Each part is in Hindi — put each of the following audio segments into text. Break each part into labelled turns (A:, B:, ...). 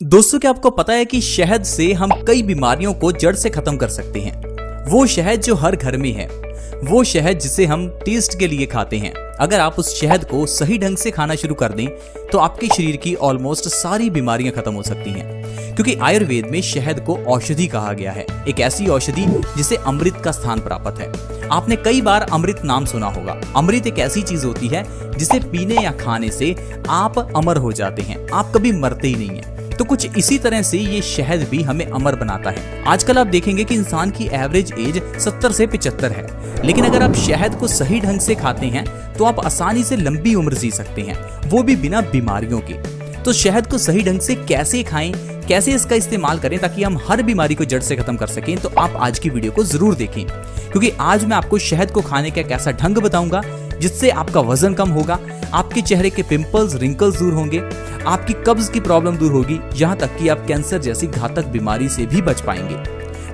A: दोस्तों, क्या आपको पता है कि शहद से हम कई बीमारियों को जड़ से खत्म कर सकते हैं। वो शहद जो हर घर में है, वो शहद जिसे हम टेस्ट के लिए खाते हैं। अगर आप उस शहद को सही ढंग से खाना शुरू कर दें तो आपके शरीर की ऑलमोस्ट सारी बीमारियां खत्म हो सकती हैं। क्योंकि आयुर्वेद में शहद को औषधि कहा गया है, एक ऐसी औषधि जिसे अमृत का स्थान प्राप्त है। आपने कई बार अमृत नाम सुना होगा। अमृत एक ऐसी चीज होती है जिसे पीने या खाने से आप अमर हो जाते हैं, आप कभी मरते ही नहीं है। तो कुछ इसी तरह से ये शहद भी हमें अमर बनाता है। आजकल आप देखेंगे कि इंसान की एवरेज एज 70 से 75 है, लेकिन अगर आप शहद को सही ढंग से खाते हैं तो आप आसानी से लंबी उम्र जी सकते हैं, वो भी बिना बीमारियों के। तो शहद को सही ढंग से कैसे खाएं, कैसे इसका इस्तेमाल करें ताकि हम हर बीमारी को जड़ से खत्म कर सकें, तो आप आज की वीडियो को जरूर देखें, क्योंकि आज मैं आपको शहद को खाने का कैसा ढंग बताऊंगा जिससे आपका वजन कम होगा, आपके चेहरे के पिंपल्स, रिंकल्स दूर होंगे, आपकी कब्ज की प्रॉब्लम दूर होगी, यहाँ तक कि आप कैंसर जैसी घातक बीमारी से भी बच पाएंगे।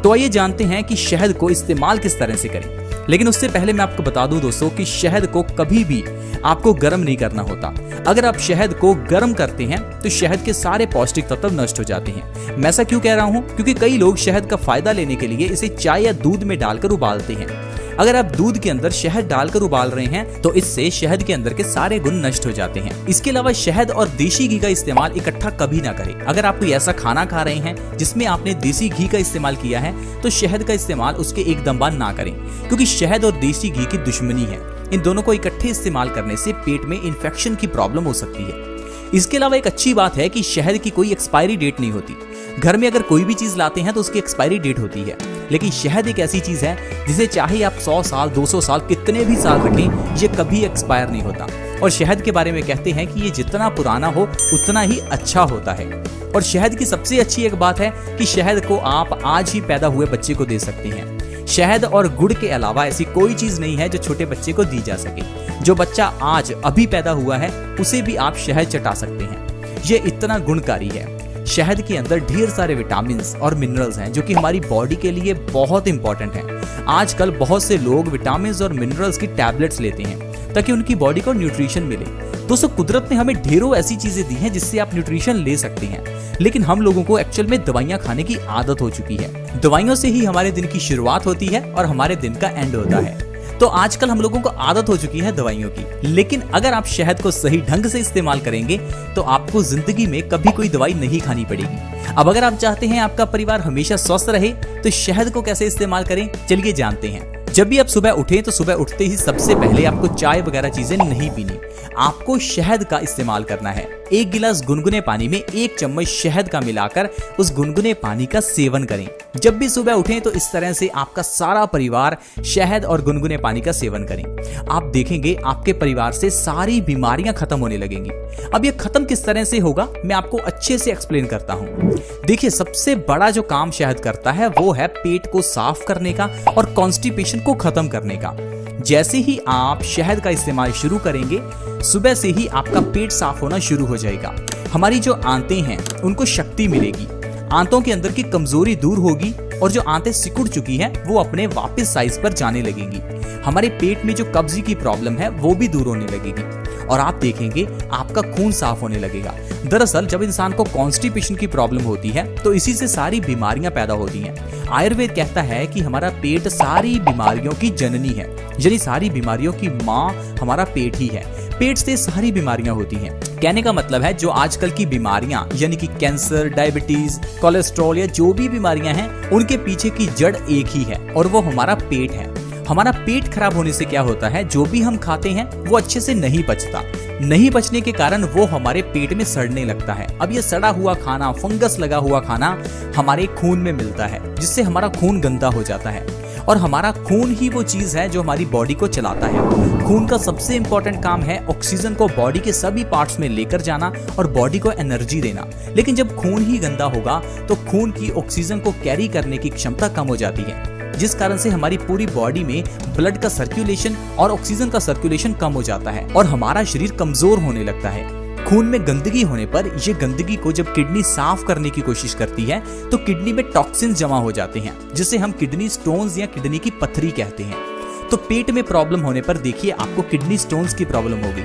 A: तो आइए जानते हैं कि शहद को इस्तेमाल किस तरह से करें। लेकिन उससे पहले मैं आपको बता दूं दोस्तों कि शहद को कभी भी आपको गर्म नहीं करना होता। अगर आप शहद को गर्म करते हैं तो शहद के सारे पौष्टिक तत्व नष्ट हो जाते हैं। मैं ऐसा क्यों कह रहा हूं? क्योंकि कई लोग शहद का फायदा लेने के लिए इसे चाय या दूध में डालकर उबालते हैं। अगर आप दूध के अंदर शहद डालकर उबाल रहे हैं तो इससे शहद के अंदर के सारे गुण नष्ट हो जाते हैं। इसके अलावा शहद और देसी घी का इस्तेमाल इकट्ठा कभी ना करें। अगर आप कोई ऐसा खाना खा रहे हैं जिसमें आपने देसी घी का इस्तेमाल किया है तो शहद का इस्तेमाल उसके एकदम बाद ना करें, क्योंकि शहद और देसी घी की दुश्मनी है। इन दोनों को इकट्ठे इस्तेमाल करने से पेट में इन्फेक्शन की प्रॉब्लम हो सकती है। इसके अलावा एक अच्छी बात है कि शहद की कोई एक्सपायरी डेट नहीं होती। घर में अगर कोई भी चीज लाते हैं तो उसकी एक्सपायरी डेट होती है, लेकिन शहद एक ऐसी चीज है जिसे चाहे आप 100 साल 200 साल कितने भी साल रखें, ये कभी एक्सपायर नहीं होता। और शहद के बारे में कहते हैं कि ये जितना पुराना हो उतना ही अच्छा होता है। और शहद की सबसे अच्छी एक बात है कि शहद को आप आज ही पैदा हुए बच्चे को दे सकते हैं। शहद और गुड़ के अलावा ऐसी कोई चीज नहीं है जो छोटे बच्चे को दी जा सके। जो बच्चा आज अभी पैदा हुआ है उसे भी आप शहद चटा सकते हैं। ये इतना गुणकारी है। शहद के अंदर ढेर सारे विटामिन्स और मिनरल्स हैं जो कि हमारी बॉडी के लिए बहुत इंपॉर्टेंट हैं। आजकल बहुत से लोग विटामिन्स और मिनरल्स की टैबलेट्स लेते हैं ताकि उनकी बॉडी को न्यूट्रिशन मिले। दोस्तों, कुदरत ने हमें ढेरों ऐसी चीजें दी हैं जिससे आप न्यूट्रिशन ले सकते हैं, लेकिन हम लोगों को एक्चुअल में दवाइयां खाने की आदत हो चुकी है। दवाइयों से ही हमारे दिन की शुरुआत होती है और हमारे दिन का एंड होता है। तो आजकल हम लोगों को आदत हो चुकी है दवाइयों की। लेकिन अगर आप शहद को सही ढंग से इस्तेमाल करेंगे तो आपको जिंदगी में कभी कोई दवाई नहीं खानी पड़ेगी। अब अगर आप चाहते हैं आपका परिवार हमेशा स्वस्थ रहे तो शहद को कैसे इस्तेमाल करें, चलिए जानते हैं। जब भी आप सुबह उठें तो सुबह उठते ही सबसे पहले आपको चाय वगैरह चीजें नहीं पीनी, आपको शहद का इस्तेमाल करना है। 1 गिलास गुनगुने पानी में 1 चम्मच शहद का मिलाकर उस गुनगुने पानी का सेवन करें। जब भी सुबह उठें तो इस तरह से आपका सारा परिवार शहद और गुनगुने पानी का सेवन करें। आप देखेंगे आपके परिवार से सारी बीमारियां खत्म होने लगेंगी। अब ये खत्म किस तरह से होगा मैं आपको अच्छे से एक्सप्लेन करता हूँ। देखिए, सबसे बड़ा जो काम शहद करता है वो है पेट को साफ करने का और कॉन्स्टिपेशन को खत्म करने का। जैसे ही आप शहद का इस्तेमाल शुरू करेंगे, सुबह से ही आपका पेट साफ होना शुरू हो जाएगा। हमारी जो आंतें हैं उनको शक्ति मिलेगी, आंतों के अंदर की कमजोरी दूर होगी और जो आंतें सिकुड़ चुकी हैं वो अपने वापस साइज पर जाने लगेंगी। हमारे पेट में जो कब्ज की प्रॉब्लम है वो भी दूर होने लगेगी और आप देखेंगे आपका खून साफ होने लगेगा। दरअसल जब इंसान को कॉन्स्टिपेशन की प्रॉब्लम होती है तो इसी से सारी बीमारियां पैदा होती हैं। आयुर्वेद कहता है कि हमारा पेट सारी बीमारियों की जननी है, यानी सारी बीमारियों की माँ हमारा पेट ही है। पेट से सारी बीमारियां होती हैं। कहने का मतलब है जो आजकल की बीमारियां यानी कि कैंसर, डायबिटीज, कोलेस्ट्रॉल या जो भी बीमारियां हैं उनके पीछे की जड़ एक ही है और वो हमारा पेट है। हमारा पेट खराब होने से क्या होता है, जो भी हम खाते हैं वो अच्छे से नहीं पचता। नहीं पचने के कारण वो हमारे पेट में सड़ने लगता है। अब ये सड़ा हुआ खाना, फंगस लगा हुआ खाना हमारे खून में मिलता है, जिससे हमारा खून गंदा हो जाता है। और हमारा खून ही वो चीज है जो हमारी बॉडी को चलाता है। खून का सबसे इंपॉर्टेंट काम है ऑक्सीजन को बॉडी के सभी पार्ट्स में लेकर जाना और बॉडी को एनर्जी देना। लेकिन जब खून ही गंदा होगा तो खून की ऑक्सीजन को कैरी करने की क्षमता कम हो जाती है, जिस कारण से हमारी पूरी बॉडी में ब्लड का सर्कुलेशन और ऑक्सीजन का सर्कुलेशन कम हो जाता है और हमारा शरीर कमजोर होने लगता है। खून में गंदगी होने पर ये गंदगी को जब किडनी साफ करने की कोशिश करती है तो किडनी में टॉक्सिन जमा हो जाते हैं, जिसे हम किडनी स्टोन्स या किडनी की पथरी कहते हैं। तो पेट में प्रॉब्लम होने पर देखिए आपको किडनी स्टोन्स की प्रॉब्लम होगी।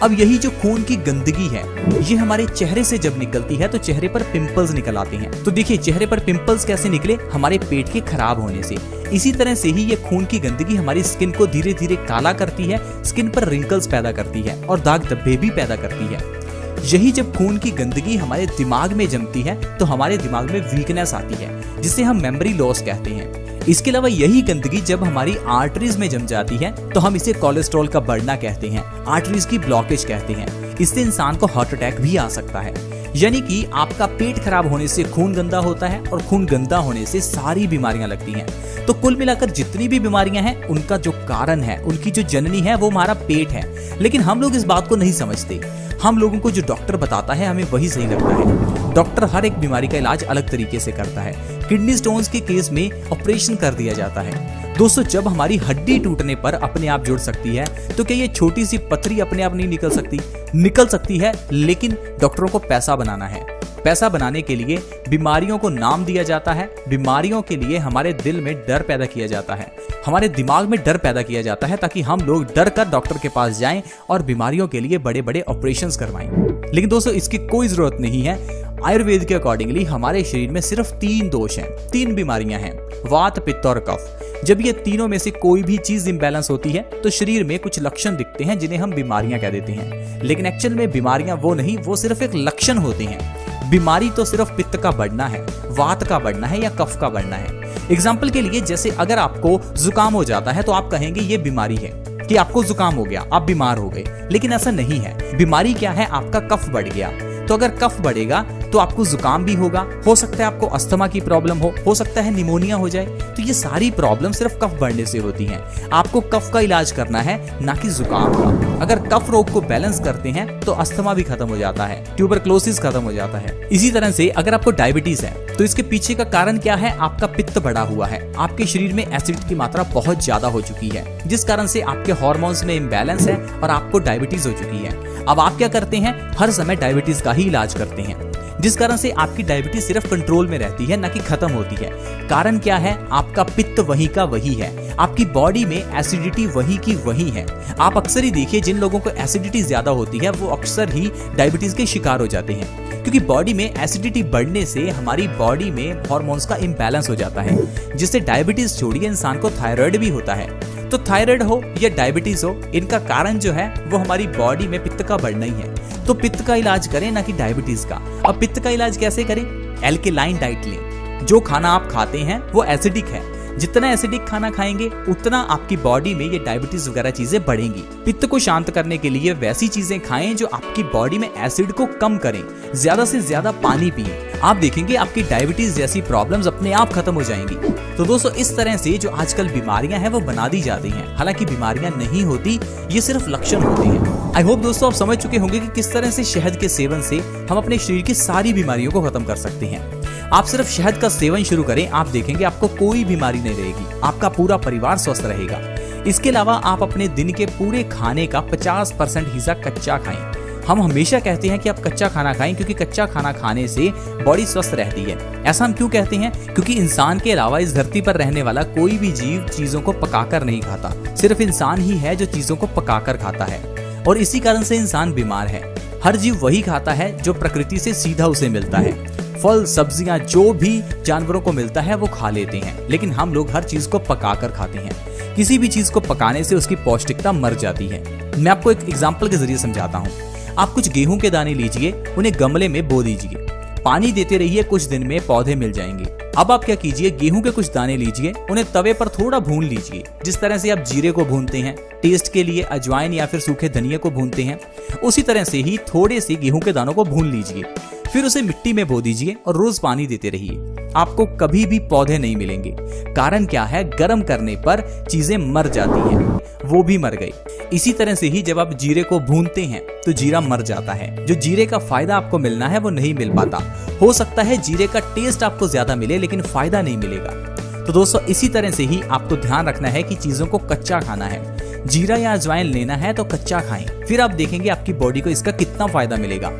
A: अब यही जो खून की गंदगी है ये हमारे चेहरे से जब निकलती है तो चेहरे पर पिंपल्स निकल आते हैं। तो देखिए चेहरे पर पिंपल्स कैसे निकले, हमारे पेट के खराब होने से। इसी तरह से ही ये खून की गंदगी हमारी स्किन को धीरे धीरे काला करती है, स्किन पर रिंकल्स पैदा करती है और दाग धब्बे भी पैदा करती है। यही जब खून की गंदगी हमारे दिमाग में जमती है तो हमारे दिमाग में वीकनेस आती है जिसे हम मेमोरी लॉस कहते हैं। इसके अलावा यही गंदगी जब हमारी आर्टरीज में जम जाती है तो हम इसे कोलेस्ट्रॉल का बढ़ना कहते हैं, आर्टरीज की ब्लॉकेज कहते हैं। इससे इंसान को हार्ट अटैक भी आ सकता है। यानी कि आपका पेट खराब होने से खून गंदा होता है और खून गंदा होने से सारी बीमारियां लगती हैं। तो कुल मिलाकर जितनी भी बीमारियां हैं उनका जो कारण है, उनकी जो जननी है वो हमारा पेट है। लेकिन हम लोग इस बात को नहीं समझते। हम लोगों को जो डॉक्टर बताता है हमें वही सही लगता है। डॉक्टर हर एक बीमारी का इलाज अलग तरीके से करता है। किडनी स्टोन्स के केस में ऑपरेशन कर दिया जाता है। दोस्तों जब हमारी हड्डी टूटने पर अपने आप जुड़ सकती है तो क्या ये छोटी सी पथरी अपने आप नहीं निकल सकती? निकल सकती है, लेकिन डॉक्टरों को पैसा बनाना है। पैसा बनाने के लिए बीमारियों को नाम दिया जाता है। बीमारियों के लिए हमारे दिल में डर पैदा किया जाता है, हमारे दिमाग में डर पैदा किया जाता है ताकि हम लोग डर कर डॉक्टर के पास जाएं और बीमारियों के लिए बड़े बड़े ऑपरेशंस करवाएं। लेकिन दोस्तों इसकी कोई जरूरत नहीं है। आयुर्वेद के अकॉर्डिंगली हमारे शरीर में सिर्फ 3 दोष हैं, 3 बीमारियां हैं, वात, पित्त और कफ। जब ये तीनों में से कोई भी चीज इंबैलेंस होती है तो शरीर में कुछ लक्षण दिखते हैं जिन्हें हम बीमारियां कह देते हैं। लेकिन एक्चुअल में बीमारियां वो नहीं, वो सिर्फ एक लक्षण होते हैं। बीमारी तो सिर्फ पित्त का बढ़ना है, वात का बढ़ना है या कफ का बढ़ना है। एग्जाम्पल के लिए जैसे अगर आपको जुकाम हो जाता है तो आप कहेंगे ये बीमारी है कि आपको जुकाम हो गया, आप बीमार हो गए। लेकिन ऐसा नहीं है। बीमारी क्या है? आपका कफ बढ़ गया। तो अगर कफ बढ़ेगा तो आपको जुकाम भी होगा, हो सकता है आपको अस्थमा की प्रॉब्लम हो सकता है निमोनिया हो जाए। तो ये सारी प्रॉब्लम सिर्फ कफ बढ़ने से होती हैं। आपको कफ का इलाज करना है, ना कि जुकाम का। अगर कफ रोग को बैलेंस करते हैं तो अस्थमा भी खत्म हो जाता है, ट्यूबरक्लोसिस खत्म हो जाता है। इसी तरह से अगर आपको डायबिटीज है तो इसके पीछे का कारण क्या है? आपका पित्त बढ़ा हुआ है, आपके शरीर में एसिड की मात्रा बहुत ज्यादा हो चुकी है, जिस कारण से आपके हार्मोन्स में इम्बैलेंस है और आपको डायबिटीज हो चुकी है। अब आप क्या करते हैं? हर समय डायबिटीज का ही इलाज करते हैं, जिस कारण से आपकी डायबिटीज सिर्फ कंट्रोल में रहती है, ना कि खत्म होती है। कारण क्या है? आपका पित्त वही का वही है, आपकी बॉडी में एसिडिटी वही की वही है। आप अक्सर ही देखिए जिन लोगों को एसिडिटी ज्यादा होती है वो अक्सर ही डायबिटीज के शिकार हो जाते हैं, क्योंकि बॉडी में एसिडिटी बढ़ने से हमारी बॉडी में हार्मोन्स का इम्बैलेंस हो जाता है, जिससे डायबिटीज छोड़िए इंसान को थायराइड भी होता है। तो थायराइड हो या डायबिटीज हो, इनका कारण जो है वो हमारी बॉडी में पित्त का बढ़ना ही है। तो पित्त का इलाज करें, ना कि डायबिटीज का। अब पित्त का इलाज कैसे करें? एल्केलाइन डाइट लें। जो खाना आप खाते हैं वो एसिडिक है, जितना एसिडिक खाना खाएंगे उतना आपकी बॉडी में ये डायबिटीज वगैरह चीजें बढ़ेंगी। पित्त को शांत करने के लिए वैसी चीजें खाएं जो आपकी बॉडी में एसिड को कम करें। ज्यादा से ज्यादा पानी पिएं। आप देखेंगे आपकी डायबिटीज जैसी प्रॉब्लम्स अपने आप खत्म हो जाएंगी। तो दोस्तों इस तरह से जो आजकल बीमारियां हैं वो बना दी जाती हैं, हालांकि बीमारियां नहीं होती, ये सिर्फ लक्षण होते हैं। आई होप दोस्तों आप समझ चुके होंगे कि किस तरह से शहद के सेवन से हम अपने शरीर की सारी बीमारियों को खत्म कर सकते हैं। आप सिर्फ शहद का सेवन शुरू करें, आप देखेंगे आपको कोई बीमारी नहीं रहेगी, आपका पूरा परिवार स्वस्थ रहेगा। इसके अलावा आप अपने दिन के पूरे खाने का 50% हिस्सा कच्चा खाएं। हम हमेशा कहते हैं कि आप कच्चा खाना खाएं, क्योंकि कच्चा खाना खाने से बॉडी स्वस्थ रहती है। ऐसा हम क्यों कहते हैं? क्योंकि इंसान के अलावा इस धरती पर रहने वाला कोई भी जीव चीजों को पकाकर नहीं खाता। सिर्फ इंसान ही है जो चीजों को पकाकर खाता है, और इसी कारण से इंसान बीमार है। हर जीव वही खाता है जो प्रकृति से सीधा उसे मिलता है। फल, सब्जियां, जो भी जानवरों को मिलता है वो खा लेते हैं, लेकिन हम लोग हर चीज को पकाकर खाते हैं। किसी भी चीज को पकाने से उसकी पौष्टिकता मर जाती है। मैं आपको एक एग्जाम्पल के जरिए समझाता हूँ। आप कुछ गेहूं के दाने लीजिए, उन्हें गमले में बो दीजिए, पानी देते रहिए, कुछ दिन में पौधे मिल जाएंगे। अब आप क्या कीजिए, गेहूं के कुछ दाने लीजिए, उन्हें तवे पर थोड़ा भून लीजिए, जिस तरह से आप जीरे को भूनते हैं, टेस्ट के लिए अजवाइन या फिर सूखे धनिया को भूनते हैं, उसी तरह से ही थोड़े से गेहूं के दानों को भून लीजिए। फिर उसे मिट्टी में बो दीजिए और रोज पानी देते रहिए। आपको कभी भी पौधे नहीं मिलेंगे। कारण क्या है? गर्म करने पर चीजें मर जाती हैं, वो भी मर गई। इसी तरह से ही जब आप जीरे को भूनते हैं तो जीरा मर जाता है। जो जीरे का फायदा आपको मिलना है वो नहीं मिल पाता। हो सकता है जीरे का टेस्ट आपको ज्यादा मिले, लेकिन फायदा नहीं मिलेगा। तो दोस्तों इसी तरह से ही आपको ध्यान रखना है कि चीजों को कच्चा खाना है। जीरा या अजवाइन लेना है तो कच्चा खाएं, फिर आप देखेंगे आपकी बॉडी को इसका कितना फायदा मिलेगा।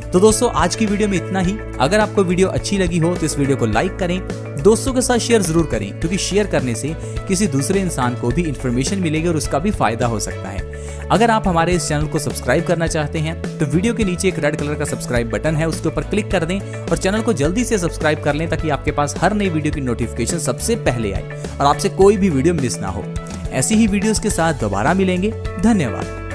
A: तो दोस्तों आज की वीडियो में इतना ही। अगर आपको वीडियो अच्छी लगी हो तो इस वीडियो को लाइक करें, दोस्तों के साथ शेयर जरूर करें, क्योंकि शेयर करने से किसी दूसरे इंसान को भी इंफॉर्मेशन मिलेगी और उसका भी फायदा हो सकता है। अगर आप हमारे इस चैनल को सब्सक्राइब करना चाहते हैं तो वीडियो के नीचे एक रेड कलर का सब्सक्राइब बटन है, उसके ऊपर क्लिक कर दें और चैनल को जल्दी से सब्सक्राइब कर लें, ताकि आपके पास हर नई वीडियो की नोटिफिकेशन सबसे पहले आए और आपसे कोई भी वीडियो मिस ना हो। ऐसी ही वीडियोस के साथ दोबारा मिलेंगे। धन्यवाद।